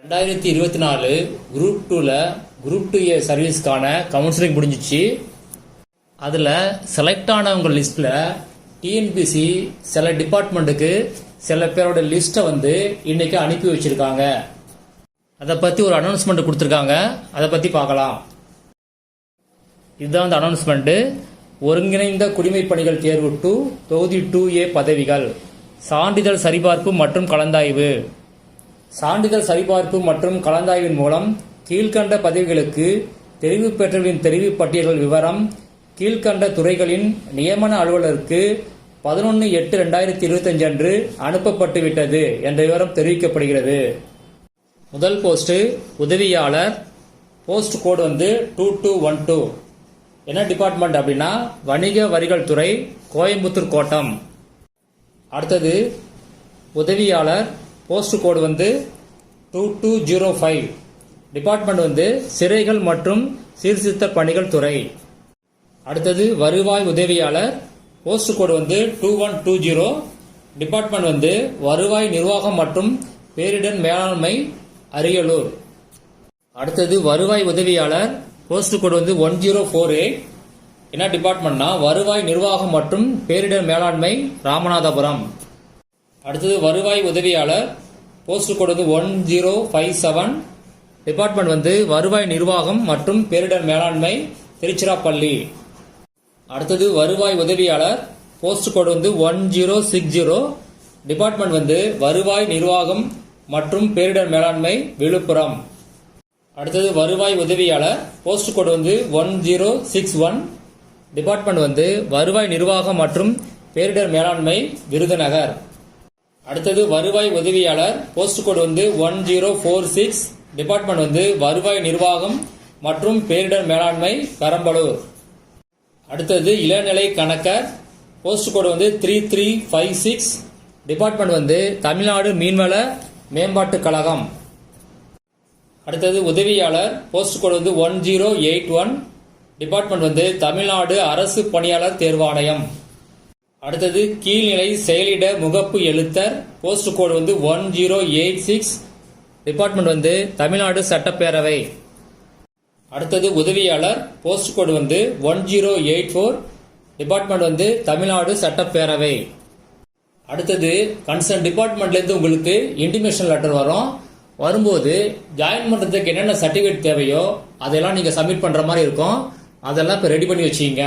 2024 group 2ல group 2A சர்வீஸ்க்கான counselling முடிஞ்சிச்சு. அதில் select ஆனவங்க லிஸ்ட்டில் டிஎன்பிசி சில டிபார்ட்மெண்ட்டுக்கு சில பேரோட லிஸ்ட்டை இன்னைக்கு அனுப்பி வச்சிருக்காங்க. அதை பற்றி ஒரு அனௌன்ஸ்மெண்ட் கொடுத்துருக்காங்க. அதை பற்றி பார்க்கலாம். இதுதான் அந்த அனௌன்ஸ்மெண்ட்டு. ஒருங்கிணைந்த குடிமைப் பணிகள் தேர்வு 2 தொகுதி 2A பதவிகள் சான்றிதழ் சரிபார்ப்பு மற்றும் கலந்தாய்வு. சான்றிதழ் சரிபார்ப்பு மற்றும் கலந்தாய்வின் மூலம் கீழ்கண்ட பதவிகளுக்கு தெரிவு பெற்றவர்களின் தெரிவு பட்டியல்கள் விவரம் கீழ்கண்ட துறைகளின் நியமன அலுவலருக்கு 11/8/2025 அன்று அனுப்பப்பட்டுவிட்டது என்ற விவரம் தெரிவிக்கப்படுகிறது. முதல் போஸ்ட் உதவியாளர். போஸ்ட் கோடு 2212. என்ன டிபார்ட்மெண்ட் அப்படின்னா வணிக வரிகள் துறை, கோயம்புத்தூர் கோட்டம். அடுத்தது உதவியாளர். போஸ்ட் கோடு 2205. டிபார்ட்மெண்ட் சிறைகள் மற்றும் சீர்திருத்த பணிகள் துறை. அடுத்தது வருவாய் உதவியாளர். போஸ்ட் கோடு 2120. டிபார்ட்மெண்ட் வருவாய் நிர்வாகம் மற்றும் பேரிடர் மேலாண்மை, அரியலூர். அடுத்தது வருவாய் உதவியாளர். போஸ்ட் கோடு 1048. என்ன டிபார்ட்மெண்ட்னா வருவாய் நிர்வாகம் மற்றும் பேரிடர் மேலாண்மை, ராமநாதபுரம். அடுத்தது வருவாய் உதவியாளர். போஸ்ட் கோடு 1057. டிபார்ட்மெண்ட் வருவாய் நிர்வாகம் மற்றும் பேரிடர் மேலாண்மை, திருச்சிராப்பள்ளி. அடுத்தது வருவாய் உதவியாளர். போஸ்ட் கோடு 1060. டிபார்ட்மெண்ட் வருவாய் நிர்வாகம் மற்றும் பேரிடர் மேலாண்மை, விழுப்புரம். அடுத்தது வருவாய் உதவியாளர். போஸ்ட் கோடு 1061. டிபார்ட்மெண்ட் வருவாய் நிர்வாகம் மற்றும் பேரிடர் மேலாண்மை, விருதுநகர். அடுத்தது வருவாய் உதவியாளர். போஸ்ட் கோடு 1046. டிபார்ட்மெண்ட் வருவாய் நிர்வாகம் மற்றும் பேரிடர் மேலாண்மை, பெரம்பலூர். அடுத்தது இளநிலை கணக்கர். Post code 3356. டிபார்ட்மெண்ட் தமிழ்நாடு மீன்வள மேம்பாட்டு கழகம். அடுத்தது உதவியாளர். போஸ்ட் கோடு 1081. டிபார்ட்மெண்ட் தமிழ்நாடு அரசு பணியாளர் தேர்வாணையம். அடுத்தது கீழ்நிலை செயலிட முகப்பு எழுத்தர். Post code 1086. டிபார்ட்மெண்ட் தமிழ்நாடு சட்டப்பேரவை. அடுத்தது உதவியாளர். போஸ்ட் கோடு 1084. டிபார்ட்மெண்ட் தமிழ்நாடு சட்டப்பேரவை. அடுத்தது கன்சர்ன் டிபார்ட்மெண்ட்லேருந்து உங்களுக்கு இன்டிமேஷன் லெட்டர் வரும். வரும்போது ஜாயின் பண்ணுறதுக்கு என்னென்ன சர்டிஃபிகேட் தேவையோ அதெல்லாம் நீங்கள் சப்மிட் பண்ணுற மாதிரி இருக்கும். அதெல்லாம் இப்போ ரெடி பண்ணி வச்சுக்கிங்க.